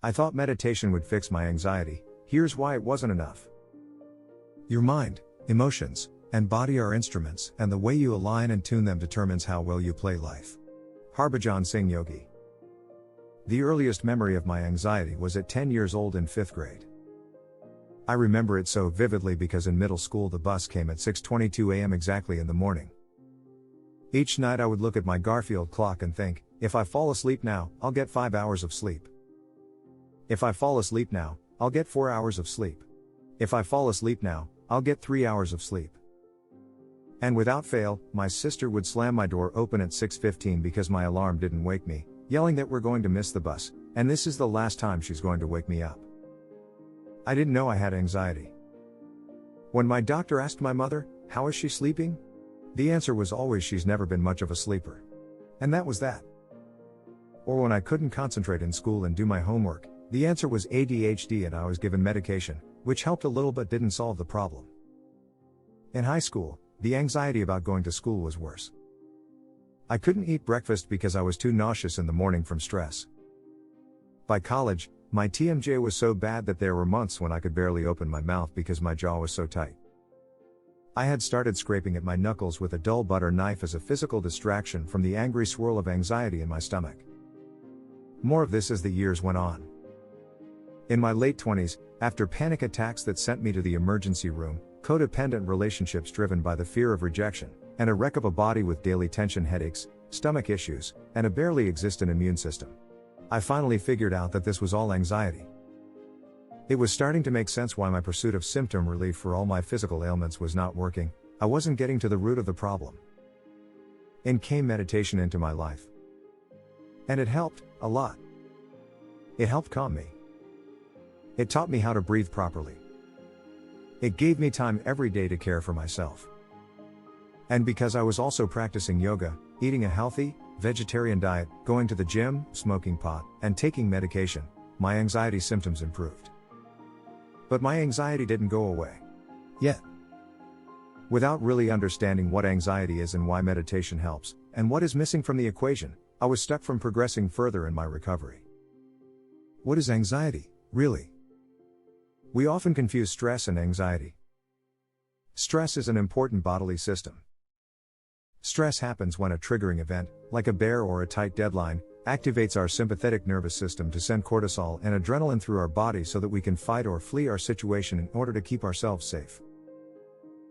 I thought meditation would fix my anxiety. Here's why it wasn't enough. Your mind, emotions, and body are instruments, and the way you align and tune them determines how well you play life. Harbhajan Singh Yogi. The earliest memory of my anxiety was at 10 years old in 5th grade. I remember it so vividly because in middle school the bus came at 6:22 a.m. exactly in the morning. Each night I would look at my Garfield clock and think, if I fall asleep now, I'll get 5 hours of sleep. If I fall asleep now, I'll get 4 hours of sleep. If I fall asleep now, I'll get 3 hours of sleep. And without fail, my sister would slam my door open at 6:15 because my alarm didn't wake me, yelling that we're going to miss the bus, and this is the last time she's going to wake me up. I didn't know I had anxiety. When my doctor asked my mother, how is she sleeping? The answer was always she's never been much of a sleeper. And that was that. Or when I couldn't concentrate in school and do my homework, the answer was ADHD and I was given medication, which helped a little but didn't solve the problem. In high school, the anxiety about going to school was worse. I couldn't eat breakfast because I was too nauseous in the morning from stress. By college, my TMJ was so bad that there were months when I could barely open my mouth because my jaw was so tight. I had started scraping at my knuckles with a dull butter knife as a physical distraction from the angry swirl of anxiety in my stomach. More of this as the years went on. In my late 20s, after panic attacks that sent me to the emergency room, codependent relationships driven by the fear of rejection, and a wreck of a body with daily tension headaches, stomach issues, and a barely existent immune system, I finally figured out that this was all anxiety. It was starting to make sense why my pursuit of symptom relief for all my physical ailments was not working. I wasn't getting to the root of the problem. In came meditation into my life. And it helped, a lot. It helped calm me. It taught me how to breathe properly. It gave me time every day to care for myself. And because I was also practicing yoga, eating a healthy, vegetarian diet, going to the gym, smoking pot, and taking medication, my anxiety symptoms improved. But my anxiety didn't go away. Yet. Without really understanding what anxiety is and why meditation helps, and what is missing from the equation, I was stuck from progressing further in my recovery. What is anxiety, really? We often confuse stress and anxiety. Stress is an important bodily system. Stress happens when a triggering event, like a bear or a tight deadline, activates our sympathetic nervous system to send cortisol and adrenaline through our body so that we can fight or flee our situation in order to keep ourselves safe.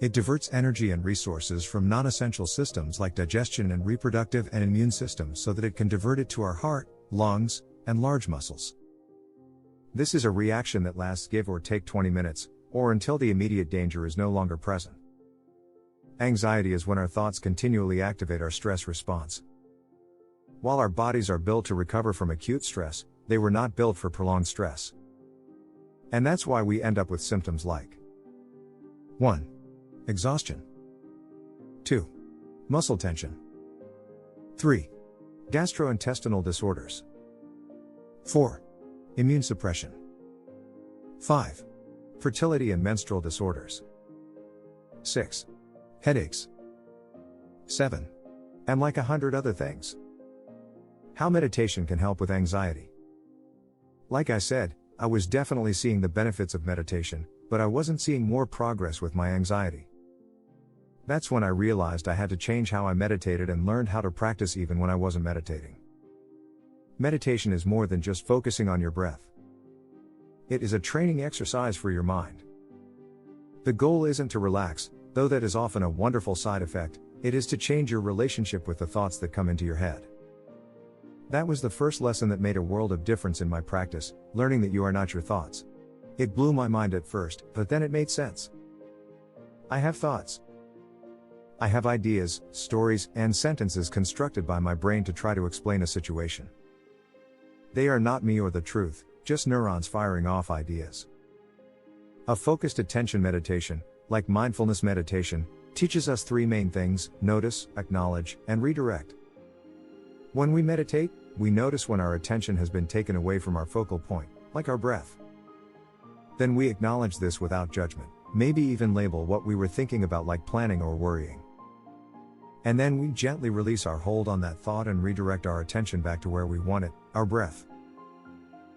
It diverts energy and resources from non-essential systems like digestion and reproductive and immune systems so that it can divert it to our heart, lungs, and large muscles. This is a reaction that lasts give or take 20 minutes, or until the immediate danger is no longer present. Anxiety is when our thoughts continually activate our stress response. While our bodies are built to recover from acute stress, they were not built for prolonged stress. And that's why we end up with symptoms like 1. Exhaustion. 2. Muscle tension. 3. Gastrointestinal disorders. 4. Immune suppression. 5. Fertility and menstrual disorders. 6. Headaches. 7. And like 100 other things. How meditation can help with anxiety. Like I said, I was definitely seeing the benefits of meditation, but I wasn't seeing more progress with my anxiety. That's when I realized I had to change how I meditated and learned how to practice even when I wasn't meditating. Meditation is more than just focusing on your breath. It is a training exercise for your mind. The goal isn't to relax, though that is often a wonderful side effect. It is to change your relationship with the thoughts that come into your head. That was the first lesson that made a world of difference in my practice, learning that you are not your thoughts. It blew my mind at first, but then it made sense. I have thoughts. I have ideas, stories, and sentences constructed by my brain to try to explain a situation. They are not me or the truth, just neurons firing off ideas. A focused attention meditation, like mindfulness meditation, teaches us three main things: notice, acknowledge, and redirect. When we meditate, we notice when our attention has been taken away from our focal point, like our breath. Then we acknowledge this without judgment, maybe even label what we were thinking about, like planning or worrying. And then we gently release our hold on that thought and redirect our attention back to where we want it, our breath.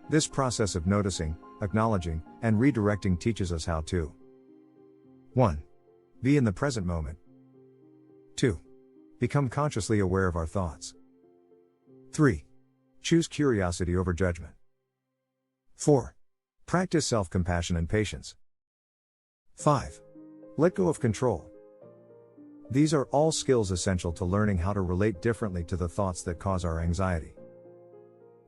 This process of noticing, acknowledging, and redirecting teaches us how to 1. Be in the present moment. 2. Become consciously aware of our thoughts. 3. Choose curiosity over judgment. 4. Practice self-compassion and patience. 5. Let go of control. These are all skills essential to learning how to relate differently to the thoughts that cause our anxiety.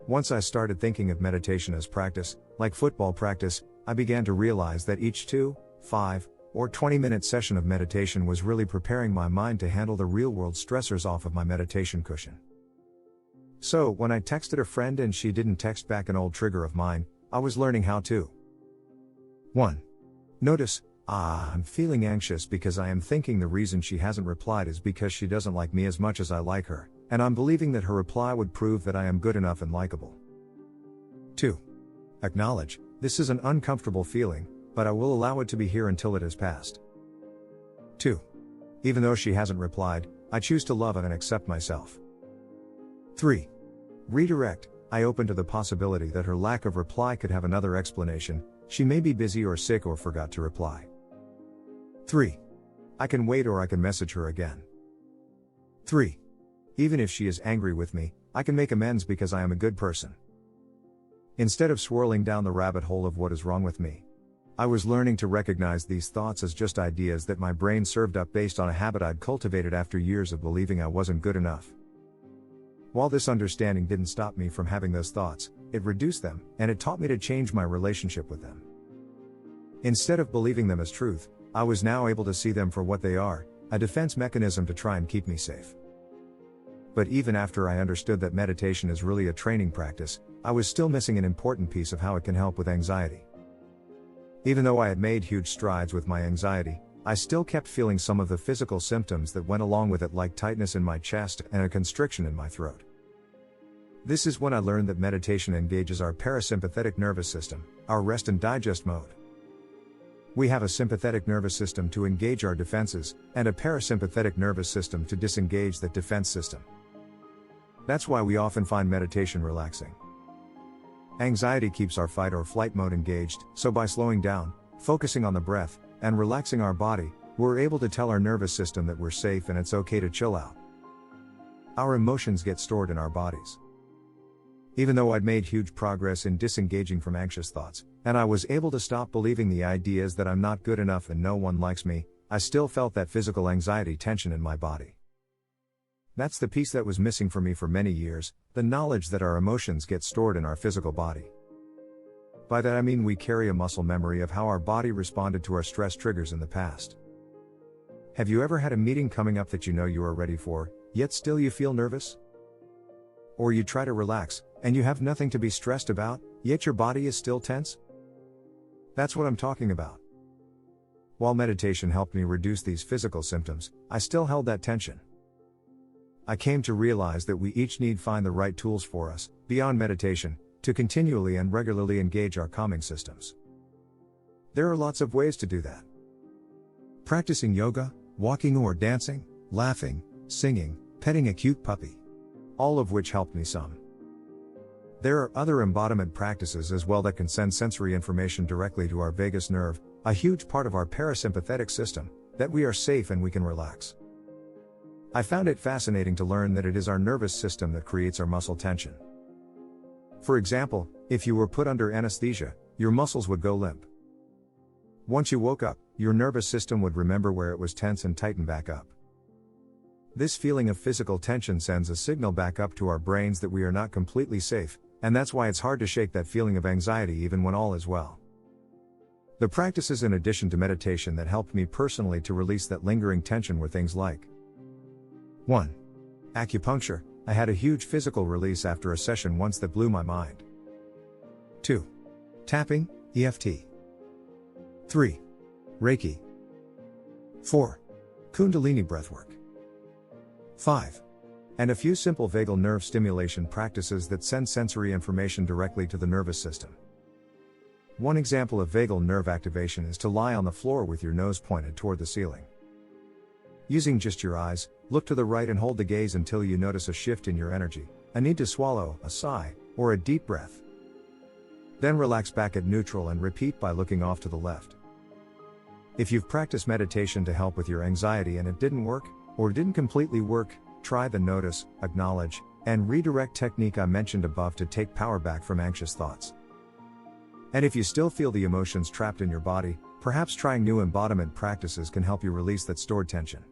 Once I started thinking of meditation as practice, like football practice, I began to realize that each 2, 5, or 20-minute session of meditation was really preparing my mind to handle the real-world stressors off of my meditation cushion. So, when I texted a friend and she didn't text back an old trigger of mine, I was learning how to 1. Notice, I'm feeling anxious because I am thinking the reason she hasn't replied is because she doesn't like me as much as I like her, and I'm believing that her reply would prove that I am good enough and likable. 2. Acknowledge, this is an uncomfortable feeling, but I will allow it to be here until it has passed. 2. Even though she hasn't replied, I choose to love and accept myself. 3. Redirect, I open to the possibility that her lack of reply could have another explanation, she may be busy or sick or forgot to reply. 3. I can wait or I can message her again. 3. Even if she is angry with me, I can make amends because I am a good person. Instead of swirling down the rabbit hole of what is wrong with me, I was learning to recognize these thoughts as just ideas that my brain served up based on a habit I'd cultivated after years of believing I wasn't good enough. While this understanding didn't stop me from having those thoughts, it reduced them, and it taught me to change my relationship with them. Instead of believing them as truth, I was now able to see them for what they are, a defense mechanism to try and keep me safe. But even after I understood that meditation is really a training practice, I was still missing an important piece of how it can help with anxiety. Even though I had made huge strides with my anxiety, I still kept feeling some of the physical symptoms that went along with it, like tightness in my chest and a constriction in my throat. This is when I learned that meditation engages our parasympathetic nervous system, our rest and digest mode. We have a sympathetic nervous system to engage our defenses, and a parasympathetic nervous system to disengage that defense system. That's why we often find meditation relaxing. Anxiety keeps our fight or flight mode engaged, so by slowing down, focusing on the breath, and relaxing our body, we're able to tell our nervous system that we're safe and it's okay to chill out. Our emotions get stored in our bodies. Even though I'd made huge progress in disengaging from anxious thoughts, and I was able to stop believing the ideas that I'm not good enough and no one likes me, I still felt that physical anxiety tension in my body. That's the piece that was missing for me for many years, the knowledge that our emotions get stored in our physical body. By that I mean we carry a muscle memory of how our body responded to our stress triggers in the past. Have you ever had a meeting coming up that you know you are ready for, yet still you feel nervous? Or you try to relax, and you have nothing to be stressed about, yet your body is still tense? That's what I'm talking about. While meditation helped me reduce these physical symptoms, I still held that tension. I came to realize that we each need to find the right tools for us, beyond meditation, to continually and regularly engage our calming systems. There are lots of ways to do that. Practicing yoga, walking or dancing, laughing, singing, petting a cute puppy. All of which helped me some. There are other embodiment practices as well that can send sensory information directly to our vagus nerve, a huge part of our parasympathetic system, that we are safe and we can relax. I found it fascinating to learn that it is our nervous system that creates our muscle tension. For example, if you were put under anesthesia, your muscles would go limp. Once you woke up, your nervous system would remember where it was tense and tighten back up. This feeling of physical tension sends a signal back up to our brains that we are not completely safe, and that's why it's hard to shake that feeling of anxiety even when all is well. The practices in addition to meditation that helped me personally to release that lingering tension were things like 1. Acupuncture. I had a huge physical release after a session once that blew my mind. 2. Tapping, EFT. 3. Reiki. 4. Kundalini breathwork. 5. And a few simple vagal nerve stimulation practices that send sensory information directly to the nervous system. One example of vagal nerve activation is to lie on the floor with your nose pointed toward the ceiling. Using just your eyes, look to the right and hold the gaze until you notice a shift in your energy, a need to swallow, a sigh, or a deep breath. Then relax back at neutral and repeat by looking off to the left. If you've practiced meditation to help with your anxiety and it didn't work, or didn't completely work, try the notice, acknowledge, and redirect technique I mentioned above to take power back from anxious thoughts. And if you still feel the emotions trapped in your body, perhaps trying new embodiment practices can help you release that stored tension.